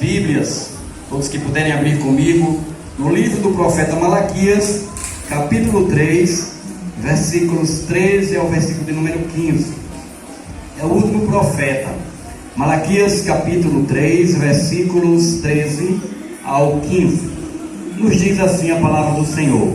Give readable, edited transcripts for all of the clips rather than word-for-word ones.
Bíblias, todos que puderem abrir comigo, no livro do profeta Malaquias, capítulo 3, versículos 13 ao versículo de número 15. É o último profeta. Malaquias, capítulo 3, versículos 13 ao 15. Nos diz assim a palavra do Senhor: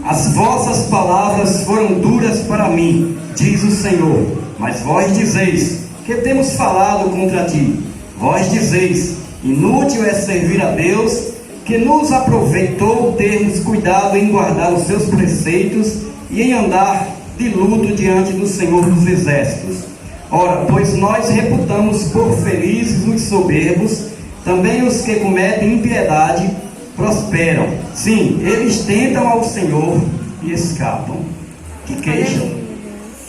As vossas palavras foram duras para mim, diz o Senhor, mas vós dizeis: que temos falado contra ti? Vós dizeis: inútil é servir a Deus, que nos aproveitou termos cuidado em guardar os seus preceitos e em andar de luto diante do Senhor dos Exércitos. Ora, pois nós reputamos por felizes os soberbos, também os que cometem impiedade prosperam. Sim, eles tentam ao Senhor e escapam. Que queixa!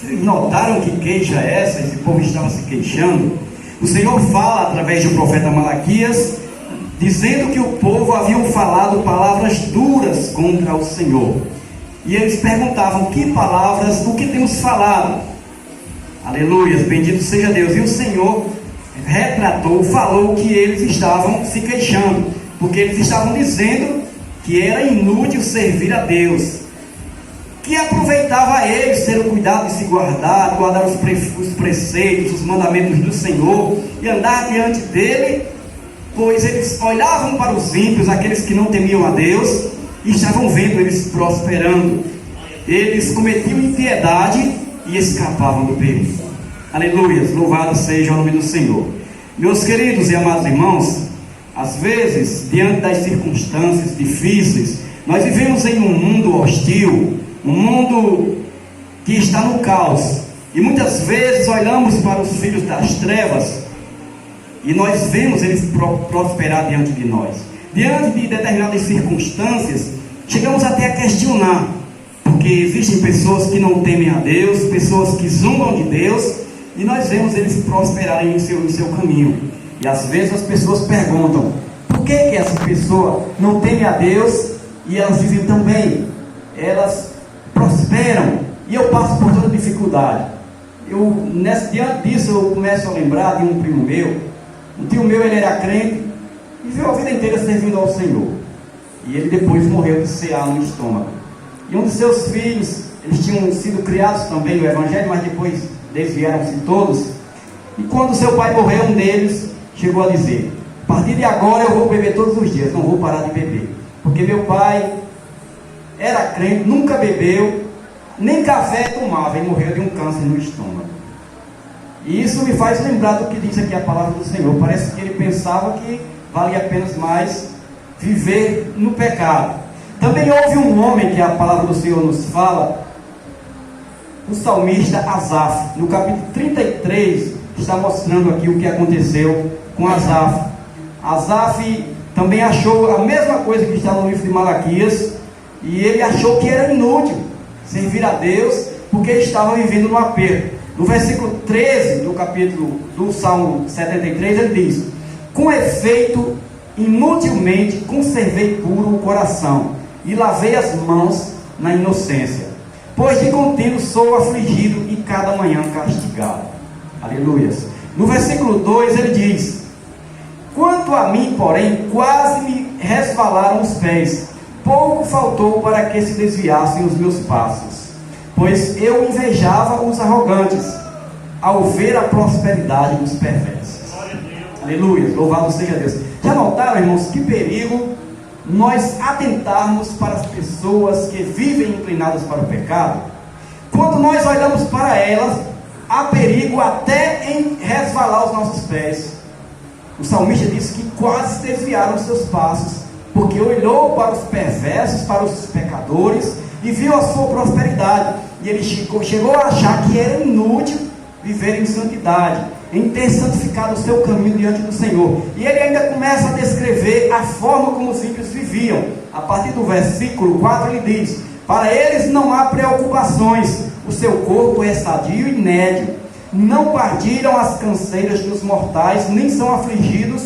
Vocês notaram que queixa é essa? Esse povo estava se queixando. O Senhor fala através do profeta Malaquias, dizendo que o povo havia falado palavras duras contra o Senhor. E eles perguntavam: que palavras, o que temos falado? Aleluia, bendito seja Deus. E o Senhor retratou, falou que eles estavam se queixando, porque eles estavam dizendo que era inútil servir a Deus, que aproveitava a eles ter o cuidado de se guardar os preceitos, os mandamentos do Senhor e andar diante dele, pois eles olhavam para os ímpios, aqueles que não temiam a Deus, e estavam vendo eles prosperando. Eles cometiam impiedade e escapavam do perigo. Aleluia, louvado seja o nome do Senhor. Meus queridos e amados irmãos, às vezes, diante das circunstâncias difíceis, nós vivemos em um mundo hostil, um mundo que está no caos, e muitas vezes olhamos para os filhos das trevas e nós vemos eles prosperar diante de nós. Diante de determinadas circunstâncias, chegamos até a questionar, porque existem pessoas que não temem a Deus, pessoas que zombam de Deus, e nós vemos eles prosperarem em seu caminho. E às vezes as pessoas perguntam: por que essa pessoa não teme a Deus e elas vivem tão bem? Elas prosperam e eu passo por toda dificuldade. Diante disso eu começo a lembrar de um primo meu. Um tio meu, ele era crente e viveu a vida inteira servindo ao Senhor, e ele depois morreu de CA no estômago. E um de seus filhos, eles tinham sido criados também no Evangelho, mas depois desviaram-se todos. E quando seu pai morreu, um deles chegou a dizer: a partir de agora eu vou beber todos os dias, não vou parar de beber, porque meu pai era crente, nunca bebeu, nem café tomava, e morreu de um câncer no estômago. E isso me faz lembrar do que diz aqui a palavra do Senhor. Parece que ele pensava que valia apenas mais viver no pecado. Também houve um homem que a palavra do Senhor nos fala, o salmista Asaf. No capítulo 33 está mostrando aqui o que aconteceu com Asaf. Asaf também achou a mesma coisa que está no livro de Malaquias, e ele achou que era inútil servir a Deus, porque estava vivendo no aperto. No versículo 13 do capítulo do Salmo 73, ele diz: com efeito, inutilmente conservei puro o coração, e lavei as mãos na inocência, pois de contínuo sou afligido e cada manhã castigado. Aleluias. No versículo 2 ele diz: quanto a mim, porém, quase me resvalaram os pés, pouco faltou para que se desviassem os meus passos, pois eu invejava os arrogantes, ao ver a prosperidade dos perversos. Aleluia, louvado seja Deus. Já notaram, irmãos, que perigo nós atentarmos para as pessoas que vivem inclinadas para o pecado? Quando nós olhamos para elas, há perigo até em resvalar os nossos pés. O salmista disse que quase desviaram os seus passos, porque olhou para os perversos, para os pecadores, e viu a sua prosperidade, e ele chegou a achar que era inútil viver em santidade, em ter santificado o seu caminho diante do Senhor. E ele ainda começa a descrever a forma como os ímpios viviam. A partir do versículo 4 ele diz: para eles não há preocupações, o seu corpo é sadio e nédio, não partilham as canseiras dos mortais, nem são afligidos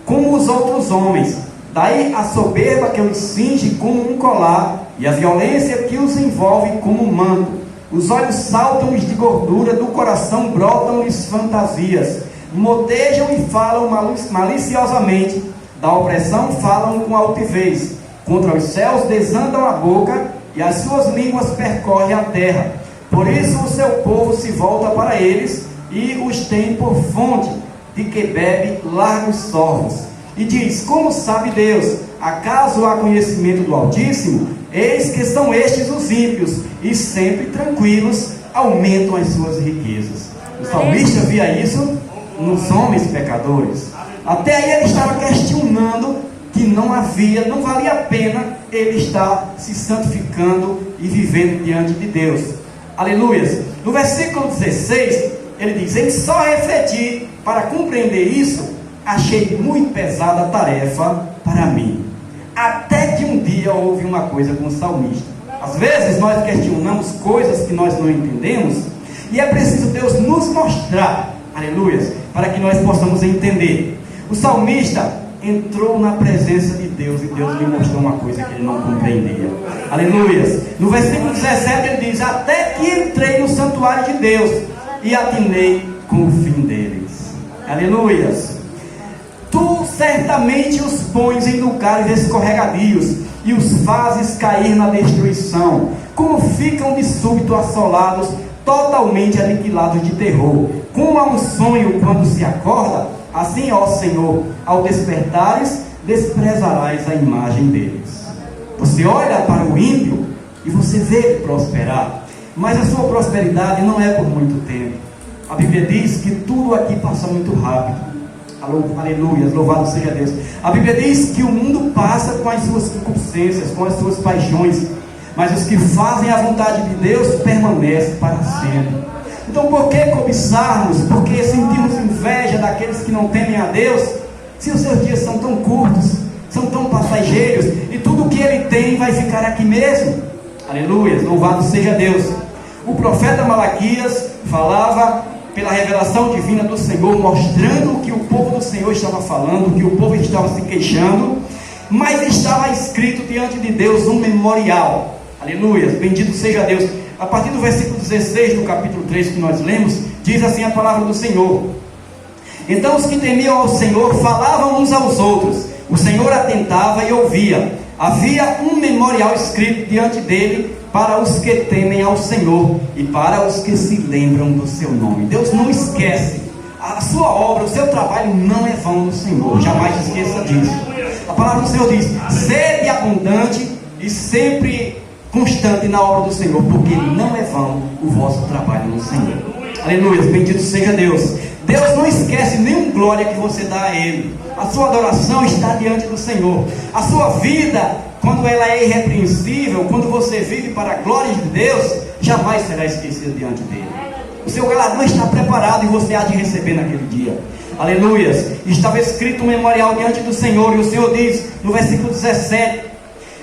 como os outros homens. Daí a soberba que os cinge como um colar, e a violência que os envolve como um manto. Os olhos saltam-lhes de gordura, do coração brotam-lhes fantasias. motejam e falam maliciosamente, da opressão falam com altivez, contra os céus desandam a boca, e as suas línguas percorrem a terra. Por isso o seu povo se volta para eles, e os tem por fonte, de que bebe largos sorvos. E diz: como sabe Deus? Acaso há conhecimento do Altíssimo? Eis que são estes os ímpios, e sempre tranquilos aumentam as suas riquezas. O salmista via isso nos homens pecadores. Até aí ele estava questionando que não valia a pena ele estar se santificando e vivendo diante de Deus. Aleluias. No versículo 16, ele diz: em só refletir para compreender isso, achei muito pesada a tarefa para mim. Até que um dia houve uma coisa com o salmista. Às vezes nós questionamos coisas que nós não entendemos, e é preciso Deus nos mostrar, aleluias, para que nós possamos entender. O salmista entrou na presença de Deus, e Deus lhe mostrou uma coisa que ele não compreendia. Aleluias. No versículo 17 ele diz: até que entrei no santuário de Deus e atinei com o fim deles. Aleluias. Tu certamente os pões em lugares escorregadios e os fazes cair na destruição, como ficam de súbito assolados, totalmente aniquilados de terror, como a um sonho quando se acorda. Assim, ó Senhor, ao despertares, desprezarás a imagem deles. Você olha para o ímpio e você vê ele prosperar, mas a sua prosperidade não é por muito tempo. A Bíblia diz que tudo aqui passa muito rápido. Aleluia, louvado seja Deus. A Bíblia diz que o mundo passa com as suas concupiscências, com as suas paixões, mas os que fazem a vontade de Deus permanecem para sempre. Então por que cobiçarmos, por que sentimos inveja daqueles que não temem a Deus, se os seus dias são tão curtos, são tão passageiros, e tudo o que ele tem vai ficar aqui mesmo? Aleluia, louvado seja Deus. O profeta Malaquias falava pela revelação divina do Senhor, mostrando o que o povo do Senhor estava falando, o que o povo estava se queixando, mas estava escrito diante de Deus um memorial. Aleluia, bendito seja Deus. A partir do versículo 16 do capítulo 3 que nós lemos, diz assim a palavra do Senhor: então os que temiam ao Senhor falavam uns aos outros, o Senhor atentava e ouvia. Havia um memorial escrito diante dele para os que temem ao Senhor e para os que se lembram do seu nome. Deus não esquece. A sua obra, o seu trabalho não é vão no Senhor. Jamais esqueça disso. A palavra do Senhor diz: sede abundante e sempre constante na obra do Senhor, porque não é vão o vosso trabalho no Senhor. Aleluia, bendito seja Deus. Deus não esquece nenhuma glória que você dá a Ele. A sua adoração está diante do Senhor. A sua vida, quando ela é irrepreensível, quando você vive para a glória de Deus, jamais será esquecida diante dele. O seu galardão está preparado e você há de receber naquele dia. Aleluias. Estava escrito um memorial diante do Senhor, e o Senhor diz no versículo 17: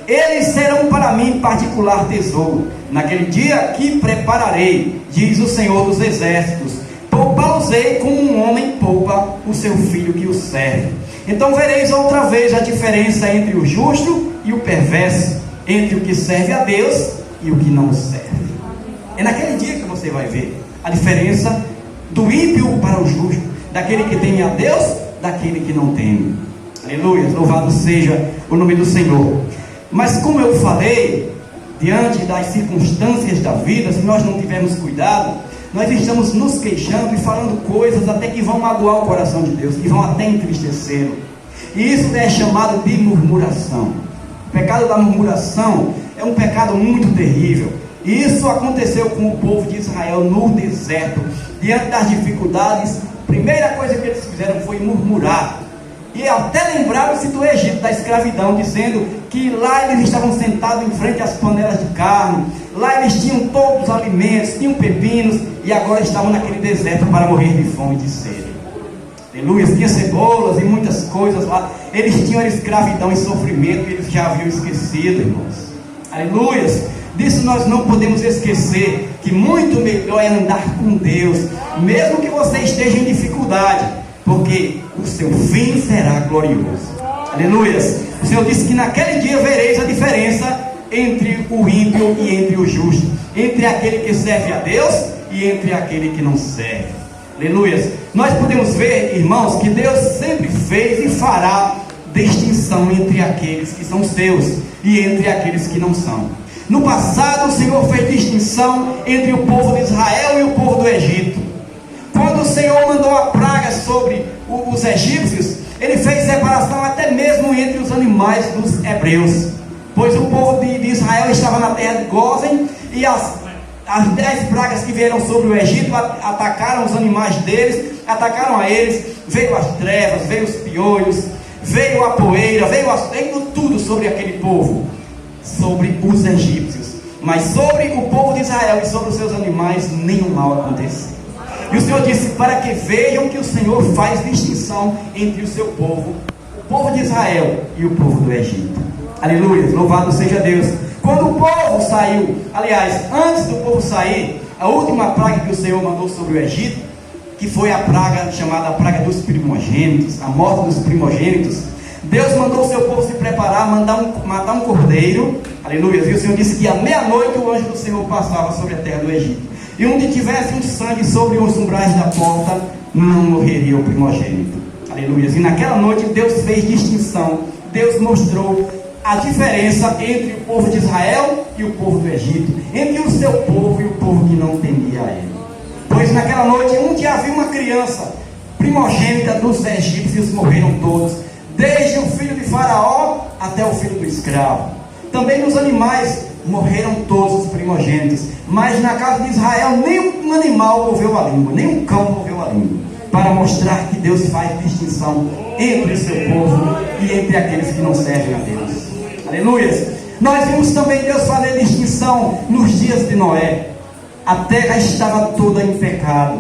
eles serão para mim particular tesouro, naquele dia que prepararei, diz o Senhor dos exércitos. Poupá-los-ei como um homem poupa o seu filho que o serve. Então vereis outra vez a diferença entre o justo e o perverso, entre o que serve a Deus e o que não o serve. É naquele dia que você vai ver a diferença do ímpio para o justo, daquele que teme a Deus, daquele que não teme. Aleluia, louvado seja o nome do Senhor. Mas como eu falei, diante das circunstâncias da vida, se nós não tivermos cuidado, nós estamos nos queixando e falando coisas até que vão magoar o coração de Deus, que vão até entristecê-lo. E isso é chamado de murmuração. O pecado da murmuração é um pecado muito terrível. E isso aconteceu com o povo de Israel no deserto. Diante das dificuldades, a primeira coisa que eles fizeram foi murmurar. E até lembraram-se do Egito, da escravidão, dizendo que lá eles estavam sentados em frente às panelas de carne, lá eles tinham todos os alimentos, tinham pepinos, e agora estavam naquele deserto para morrer de fome e de sede. Aleluia, tinha cebolas e muitas coisas lá. Eles tinham escravidão e sofrimento, e eles já haviam esquecido, irmãos. Aleluia, disso nós não podemos esquecer, que muito melhor é andar com Deus, mesmo que você esteja em dificuldade, porque o seu fim será glorioso. Aleluia. O Senhor disse que naquele dia vereis a diferença entre o ímpio e entre o justo, entre aquele que serve a Deus e entre aquele que não serve. Aleluia. nós podemos ver, irmãos, que Deus sempre fez e fará distinção entre aqueles que são seus e entre aqueles que não são. No passado, o Senhor fez distinção entre o povo de Israel e o povo do Egito. Quando o Senhor mandou a praga sobre os egípcios, Ele fez separação até mesmo entre os animais dos hebreus, pois o povo de Israel estava na terra de Gósen, e as 10 pragas que vieram sobre o Egito atacaram os animais deles, atacaram a eles. Veio as trevas, veio os piolhos, veio a poeira, veio tudo sobre aquele povo, sobre os egípcios. Mas sobre o povo de Israel e sobre os seus animais nenhum mal aconteceu. E o Senhor disse: para que vejam que o Senhor faz distinção entre o seu povo, o povo de Israel e o povo do Egito. Aleluia, louvado seja Deus. Quando o povo saiu, aliás, antes do povo sair, a última praga que o Senhor mandou sobre o Egito, que foi a praga chamada a praga dos primogênitos, a morte dos primogênitos, Deus mandou o seu povo se preparar, matar um cordeiro, aleluia. E o Senhor disse que à meia-noite o anjo do Senhor passava sobre a terra do Egito, e onde tivesse um sangue sobre os umbrais da porta, não morreria o primogênito, aleluia. E naquela noite Deus fez distinção, Deus mostrou a diferença entre o povo de Israel e o povo do Egito, entre o seu povo e o povo que não temia a ele. Pois naquela noite, onde havia uma criança primogênita dos egípcios, morreram todos, desde o filho de Faraó até o filho do escravo. Também nos animais morreram todos os primogênitos, mas na casa de Israel nenhum animal moveu a língua, nenhum cão moveu a língua, para mostrar que Deus faz distinção entre o seu povo e entre aqueles que não servem a Deus. Aleluia. Nós vimos também Deus fazer distinção nos dias de Noé. A terra estava toda em pecado,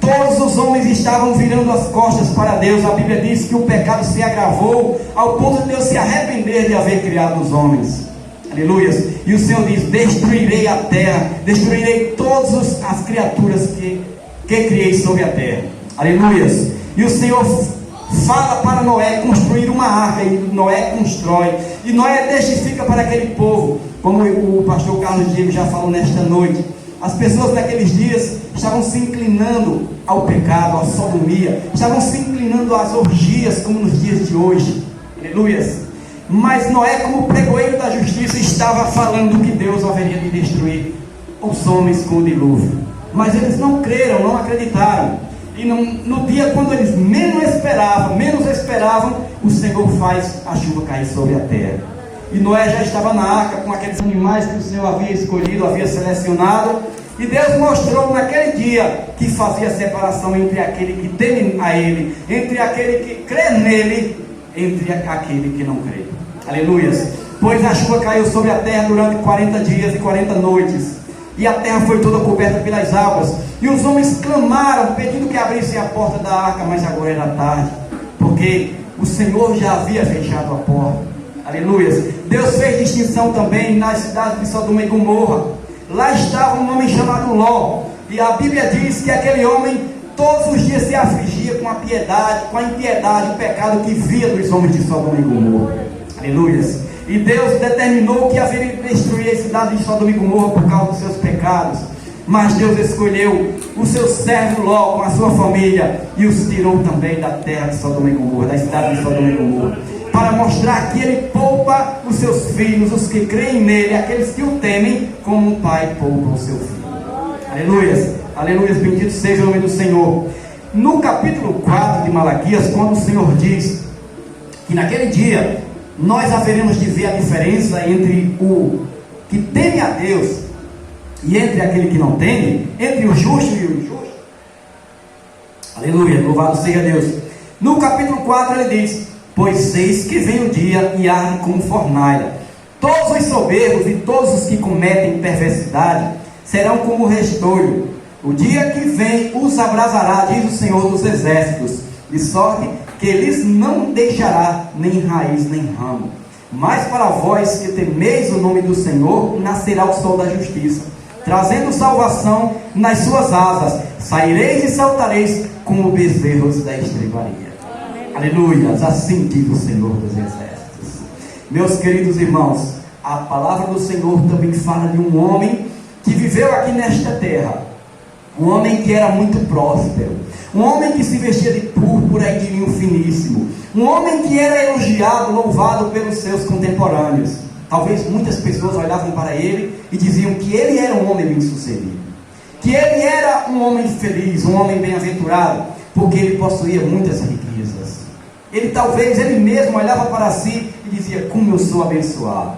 todos os homens estavam virando as costas para Deus. A Bíblia diz que o pecado se agravou ao ponto de Deus se arrepender de haver criado os homens. Aleluia. E o Senhor diz: destruirei a terra, destruirei todas as criaturas que criei sobre a terra. Aleluia. E o Senhor fala para Noé construir uma arca, e Noé constrói, e Noé testifica para aquele povo, como o pastor Carlos Diego já falou nesta noite. As pessoas naqueles dias estavam se inclinando ao pecado, à sodomia, estavam se inclinando às orgias, como nos dias de hoje. Aleluia. Mas Noé, como pregoeiro da justiça, estava falando que Deus haveria de destruir os homens com o dilúvio. Mas eles não creram, não acreditaram. E no dia quando eles menos esperavam, o Senhor faz a chuva cair sobre a terra. E Noé já estava na arca com aqueles animais que o Senhor havia escolhido, havia selecionado. E Deus mostrou naquele dia que fazia separação entre aquele que teme a Ele, entre aquele que crê nele, entre aquele que não crê. Aleluia. Pois a chuva caiu sobre a terra durante 40 dias e 40 noites. E a terra foi toda coberta pelas águas. E os homens clamaram, pedindo que abrissem a porta da arca, mas agora era tarde, porque o Senhor já havia fechado a porta. Aleluia. Deus fez distinção também nas cidades de Sodoma e Gomorra. Lá estava um homem chamado Ló, e a Bíblia diz que aquele homem todos os dias se afligia com a impiedade, o pecado que via dos homens de Sodoma e Gomorra. Aleluia. E Deus determinou que haveria de destruir a cidade de Sodoma e Gomorra por causa dos seus pecados. Mas Deus escolheu o seu servo Ló com a sua família e os tirou também da terra de Sodoma e Gomorra, da cidade de Sodoma e Gomorra, para mostrar que Ele poupa os seus filhos, os que creem nele, aqueles que o temem, como um pai poupa o seu filho. Aleluia, aleluia, bendito seja o nome do Senhor. No capítulo 4 de Malaquias, quando o Senhor diz que naquele dia nós haveremos de ver a diferença entre o que teme a Deus e entre aquele que não teme, entre o justo e o injusto. Aleluia, louvado seja Deus. No capítulo 4 ele diz: pois eis que vem o dia e arde como fornalha. Todos os soberbos e todos os que cometem perversidade serão como restolho. O dia que vem os abrasará, diz o Senhor dos Exércitos, de sorte que eles não deixará nem raiz nem ramo. Mas para vós que temeis o nome do Senhor, nascerá o sol da justiça, trazendo salvação nas suas asas. Saireis e saltareis como bezerros da estrebaria. Aleluia, assim diz o Senhor dos Exércitos. Meus queridos irmãos, a palavra do Senhor também fala de um homem que viveu aqui nesta terra. um homem que era muito próspero, um homem que se vestia de púrpura e de linho finíssimo, um homem que era elogiado, louvado pelos seus contemporâneos. Talvez muitas pessoas olhavam para ele e diziam que ele era um homem bem-sucedido, que ele era um homem feliz, um homem bem-aventurado, porque ele possuía muitas riquezas. Ele mesmo olhava para si e dizia: como eu sou abençoado,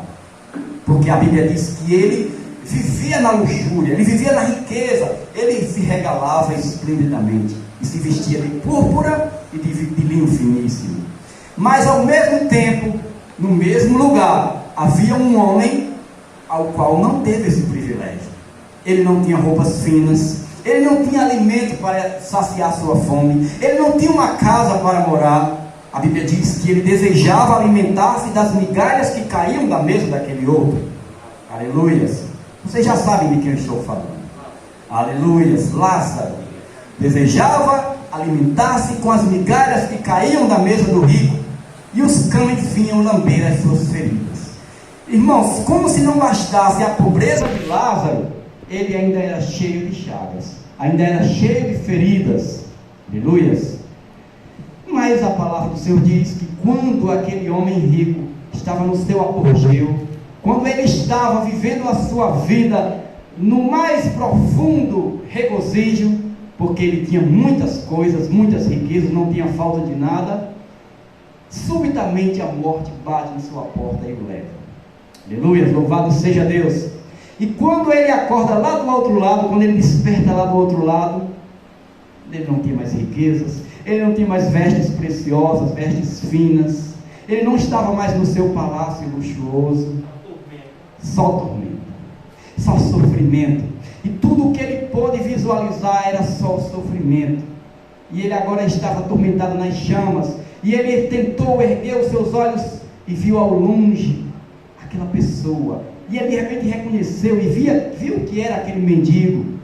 porque a Bíblia diz que ele vivia na luxúria, ele vivia na riqueza, ele se regalava esplendidamente e se vestia de púrpura e de linho finíssimo. Mas ao mesmo tempo, no mesmo lugar, havia um homem ao qual não teve esse privilégio. Ele não tinha roupas finas, ele não tinha alimento para saciar sua fome, ele não tinha uma casa para morar. A Bíblia diz que ele desejava alimentar-se das migalhas que caíam da mesa daquele outro. Aleluias! Vocês já sabem de quem eu estou falando. Aleluias! Lázaro desejava alimentar-se com as migalhas que caíam da mesa do rico, e os cães vinham lamber as suas feridas. Irmãos, como se não bastasse a pobreza de Lázaro, ele ainda era cheio de chagas, ainda era cheio de feridas. Aleluias! Mas a palavra do Senhor diz que quando aquele homem rico estava no seu apogeu, quando ele estava vivendo a sua vida no mais profundo regozijo, porque ele tinha muitas coisas, muitas riquezas, não tinha falta de nada, subitamente a morte bate em sua porta e o leva. Aleluia, louvado seja Deus. E quando ele acorda lá do outro lado, quando ele desperta lá do outro lado, ele não tinha mais riquezas, ele não tinha mais vestes preciosas, vestes finas, ele não estava mais no seu palácio luxuoso. Só tormento, só sofrimento, e tudo o que ele pôde visualizar era só o sofrimento. E ele agora estava atormentado nas chamas, e ele tentou erguer os seus olhos e viu ao longe aquela pessoa, e ele de repente reconheceu e viu que era aquele mendigo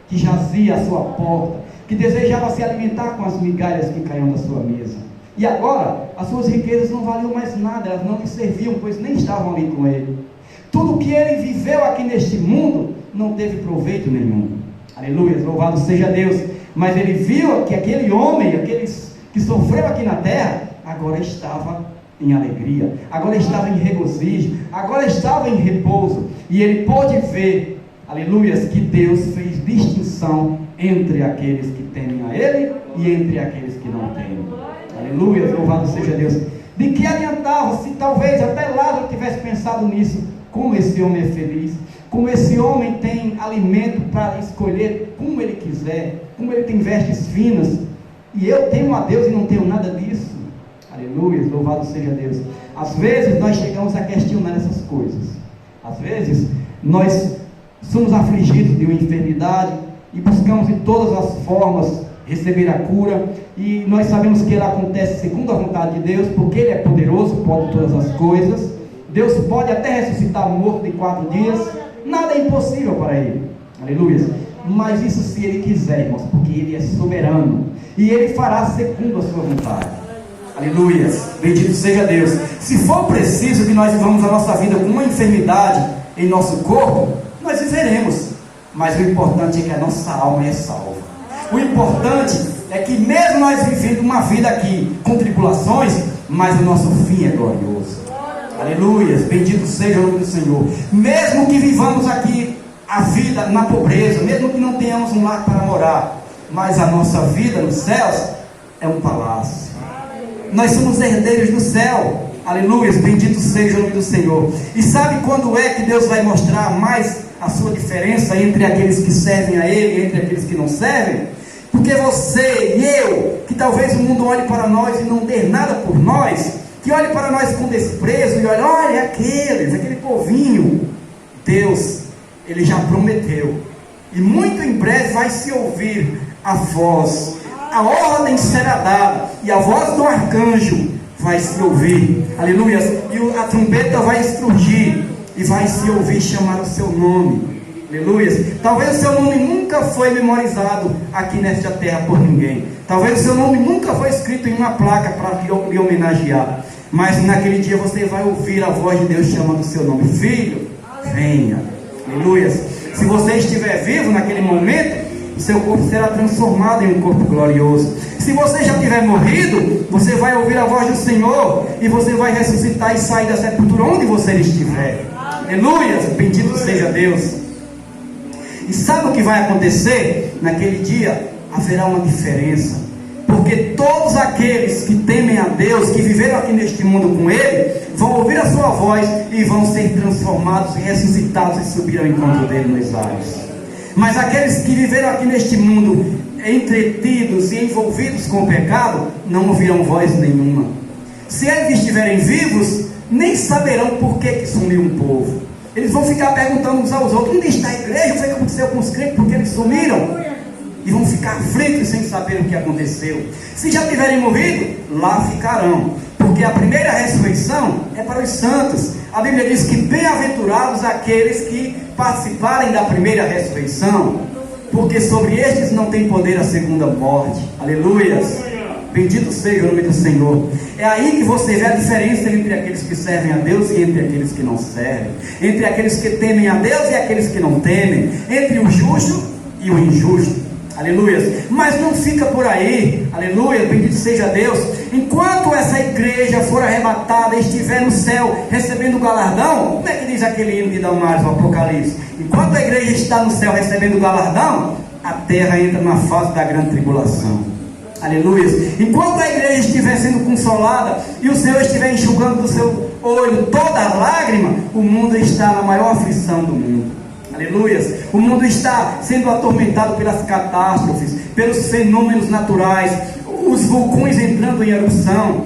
que jazia à sua porta, que desejava se alimentar com as migalhas que caíam da sua mesa. E agora as suas riquezas não valiam mais nada, elas não lhe serviam, pois nem estavam ali com ele. Tudo que ele viveu aqui neste mundo não teve proveito nenhum. Aleluia, louvado seja Deus. Mas ele viu que aquele homem, aqueles que sofreu aqui na terra, agora estava em alegria, agora estava em regozijo, agora estava em repouso. E ele pôde ver, aleluia, que Deus fez distinção entre aqueles que temem a Ele e entre aqueles que não temem. Aleluia, louvado seja Deus. De que adiantava se talvez até Lázaro tivesse pensado nisso? Como esse homem é feliz, como esse homem tem alimento para escolher como ele quiser, como ele tem vestes finas, e eu temo a Deus e não tenho nada disso. Aleluia, louvado seja Deus. Às vezes nós chegamos a questionar essas coisas, às vezes nós somos afligidos de uma enfermidade e buscamos de todas as formas receber a cura, e nós sabemos que ela acontece segundo a vontade de Deus, porque Ele é poderoso, pode todas as coisas. Deus pode até ressuscitar o morto em 4 dias, nada é impossível para Ele, aleluia. Mas isso se Ele quiser, irmãos, porque Ele é soberano, e Ele fará segundo a sua vontade, aleluia, bendito seja Deus. Se for preciso que nós vivamos a nossa vida com uma enfermidade em nosso corpo, nós viveremos, mas o importante é que a nossa alma é salva. O importante é que mesmo nós vivendo uma vida aqui com tribulações, mas o nosso fim é glorioso. Aleluia, bendito seja o nome do Senhor. Mesmo que vivamos aqui a vida na pobreza, mesmo que não tenhamos um lar para morar, mas a nossa vida nos céus é um palácio. Nós somos herdeiros do céu. Aleluia, bendito seja o nome do Senhor. E sabe quando é que Deus vai mostrar mais a sua diferença entre aqueles que servem a Ele e entre aqueles que não servem? Porque você e eu, que talvez o mundo olhe para nós e não dê nada por nós, que olhe para nós com desprezo e olha aquele povinho. Deus, Ele já prometeu, e muito em breve vai se ouvir a voz, a ordem será dada, e a voz do arcanjo vai se ouvir, aleluia, e a trombeta vai estrugir, e vai se ouvir chamar o seu nome, aleluia. Talvez o seu nome nunca foi memorizado aqui nesta terra por ninguém, talvez o seu nome nunca foi escrito em uma placa para lhe homenagear, mas naquele dia você vai ouvir a voz de Deus chamando o seu nome: filho, venha, aleluia. Se você estiver vivo naquele momento, o seu corpo será transformado em um corpo glorioso. Se você já tiver morrido, você vai ouvir a voz do Senhor e você vai ressuscitar e sair da sepultura onde você estiver. Aleluia, bendito seja Deus. E sabe o que vai acontecer? Naquele dia haverá uma diferença, porque todos aqueles que temem a Deus, que viveram aqui neste mundo com Ele, vão ouvir a sua voz e vão ser transformados e ressuscitados e subir ao encontro dele nos ares. Mas aqueles que viveram aqui neste mundo entretidos e envolvidos com o pecado, não ouvirão voz nenhuma. Se eles estiverem vivos, nem saberão por que sumiu um povo. Eles vão ficar perguntando uns aos outros: onde está a igreja? O que aconteceu com os crentes? Porque eles sumiram. E vão ficar aflitos sem saber o que aconteceu. Se já tiverem morrido, lá ficarão. Porque a primeira ressurreição é para os santos. A Bíblia diz que bem-aventurados aqueles que participarem da primeira ressurreição, porque sobre estes não tem poder a segunda morte. Aleluias. Bendito seja o nome do Senhor. É aí que você vê a diferença entre aqueles que servem a Deus e entre aqueles que não servem, entre aqueles que temem a Deus e aqueles que não temem, entre o justo e o injusto. Aleluia. Mas não fica por aí. Aleluia, bendito seja Deus. Enquanto essa igreja for arrebatada e estiver no céu recebendo o galardão, como é que diz aquele hino de Damares, o Apocalipse? Enquanto a igreja está no céu recebendo o galardão, a terra entra na fase da grande tribulação. Aleluia. Enquanto a igreja estiver sendo consolada e o Senhor estiver enxugando do seu olho toda a lágrima, o mundo está na maior aflição do mundo. Aleluia. O mundo está sendo atormentado pelas catástrofes, pelos fenômenos naturais, os vulcões entrando em erupção,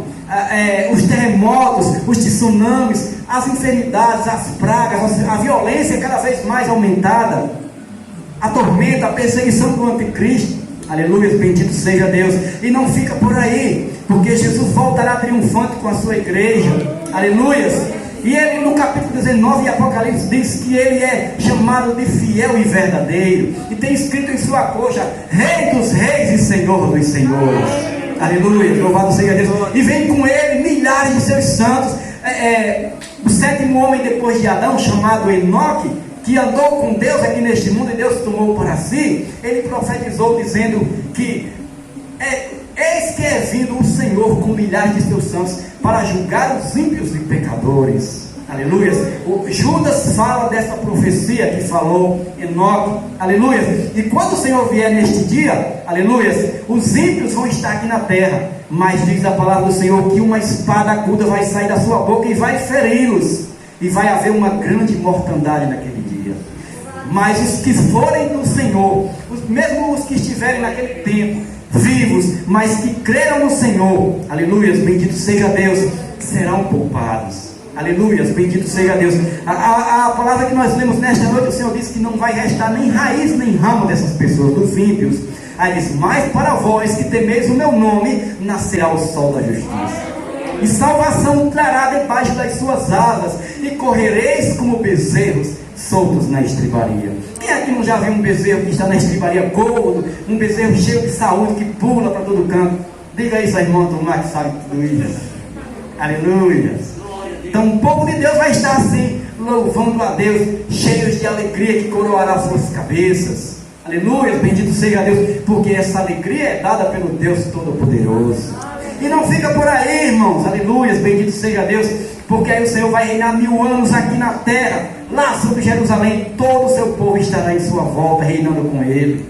os terremotos, os tsunamis, as enfermidades, as pragas, a violência cada vez mais aumentada, a tormenta, a perseguição do anticristo. Aleluia, bendito seja Deus. E não fica por aí, porque Jesus voltará triunfante com a sua igreja. Aleluia. E ele no capítulo 19 de Apocalipse diz que ele é chamado de fiel e verdadeiro, e tem escrito em sua coxa: Rei dos reis e Senhor dos senhores. Aleluia, louvado seja Deus. E vem com ele milhares de seus santos. O sétimo homem depois de Adão, chamado Enoque, que andou com Deus aqui neste mundo e Deus tomou para si, ele profetizou dizendo que eis que é vindo o Senhor com milhares de seus santos para julgar os ímpios e pecadores. Aleluia. Judas fala dessa profecia que falou Enoque. Aleluia. E quando o Senhor vier neste dia, aleluia, os ímpios vão estar aqui na terra, mas diz a palavra do Senhor que uma espada aguda vai sair da sua boca e vai feri-los, e vai haver uma grande mortandade naquele dia. Mas os que forem do Senhor, mesmo os que estiverem naquele tempo vivos, mas que creram no Senhor, aleluia, bendito seja Deus, serão poupados. Aleluia, bendito seja Deus. A palavra que nós lemos nesta noite, o Senhor disse que não vai restar nem raiz nem ramo dessas pessoas, dos ímpios. Aí diz: mas para vós que temeis o meu nome, nascerá o sol da justiça, e salvação trará debaixo das suas asas, e correreis como bezerros soltos na estribaria. Quem aqui não já viu um bezerro que está na estribaria gordo, um bezerro cheio de saúde, que pula para todo canto? Diga isso, irmão Tomás, que sabe tudo isso. Aleluia. Então o povo de Deus vai estar assim, louvando a Deus, cheios de alegria que coroará suas cabeças. Aleluia, bendito seja Deus, porque essa alegria é dada pelo Deus Todo-Poderoso. E não fica por aí, irmãos, aleluia, bendito seja Deus, porque aí o Senhor vai reinar 1000 anos aqui na terra, lá sobre Jerusalém, todo o seu povo estará em sua volta, reinando com Ele.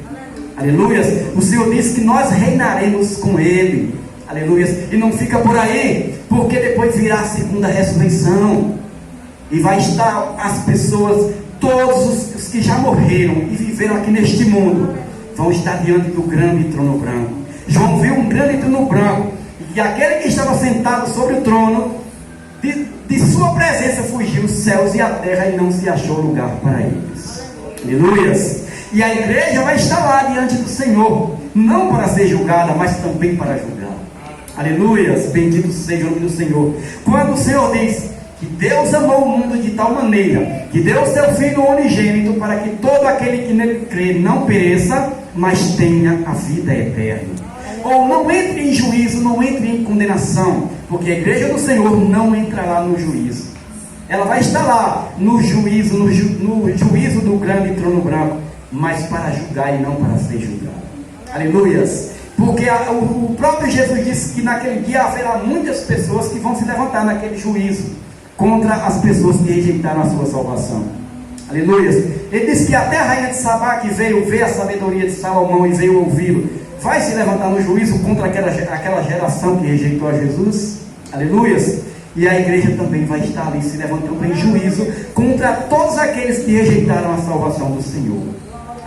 Aleluia. O Senhor disse que nós reinaremos com Ele. Aleluia. E não fica por aí, porque depois virá a segunda ressurreição, e vai estar as pessoas, todos os que já morreram e viveram aqui neste mundo, vão estar diante do grande trono branco. João viu um grande trono branco, e aquele que estava sentado sobre o trono, de sua presença fugiu os céus e a terra, e não se achou lugar para eles. Aleluia. E a igreja vai estar lá diante do Senhor, não para ser julgada, mas também para julgar. Aleluia, bendito seja o nome do Senhor. Quando o Senhor diz que Deus amou o mundo de tal maneira que deu o seu Filho unigênito, para que todo aquele que nele crê não pereça, mas tenha a vida eterna. Ou não entre em juízo, não entre em condenação, porque a igreja do Senhor não entrará no juízo. Ela vai estar lá no juízo, no juízo do grande trono branco, mas para julgar e não para ser julgado. Aleluias! Porque o próprio Jesus disse que naquele dia haverá muitas pessoas que vão se levantar naquele juízo contra as pessoas que rejeitaram a sua salvação. Aleluias! Ele disse que até a rainha de Sabá, que veio ver a sabedoria de Salomão e veio ouvi-lo, vai se levantar no juízo contra aquela geração que rejeitou a Jesus. Aleluias! E a igreja também vai estar ali se levantando em juízo contra todos aqueles que rejeitaram a salvação do Senhor.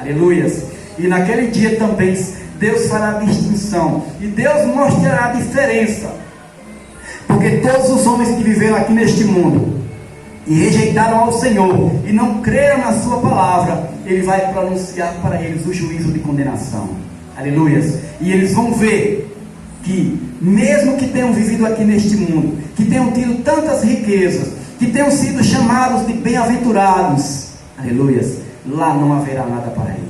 Aleluias! E naquele dia também Deus fará distinção e Deus mostrará a diferença, porque todos os homens que viveram aqui neste mundo e rejeitaram ao Senhor e não creram na sua palavra, Ele vai pronunciar para eles o juízo de condenação. Aleluias! E eles vão ver que mesmo que tenham vivido aqui neste mundo, que tenham tido tantas riquezas, que tenham sido chamados de bem-aventurados, aleluias, lá não haverá nada para eles.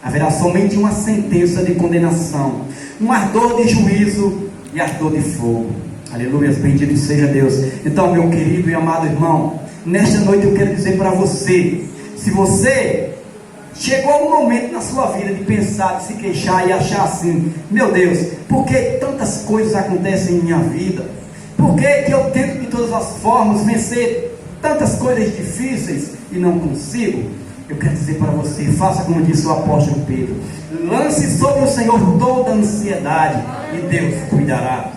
Haverá somente uma sentença de condenação, um ardor de juízo e ardor de fogo. Aleluias, bendito seja Deus. Então, meu querido e amado irmão, nesta noite eu quero dizer para você, se você chegou um momento na sua vida de pensar, de se queixar e achar assim, meu Deus, por que tantas coisas acontecem em minha vida? Por que eu tento de todas as formas vencer tantas coisas difíceis e não consigo? Eu quero dizer para você, faça como disse o apóstolo Pedro, lance sobre o Senhor toda a ansiedade e Deus cuidará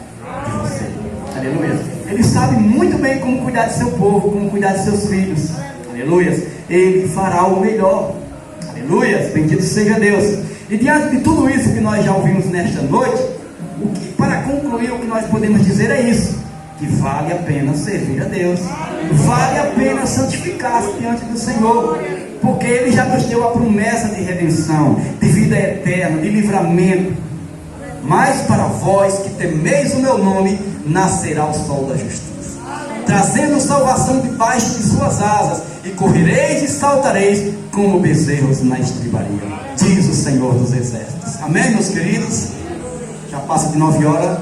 de você. Aleluia. Ele sabe muito bem como cuidar de seu povo, como cuidar de seus filhos. Aleluia. Ele fará o melhor. Aleluia, bendito seja Deus. E diante de tudo isso que nós já ouvimos nesta noite, para concluir, o que nós podemos dizer é isso: que vale a pena servir a Deus, vale a pena santificar-se diante do Senhor, porque Ele já nos deu a promessa de redenção, de vida eterna, de livramento. Mas para vós que temeis o meu nome, nascerá o sol da justiça, trazendo salvação debaixo de suas asas, e correreis e saltareis como bezerros na estribaria, diz o Senhor dos Exércitos. Amém, meus queridos? Já passa de 9 horas.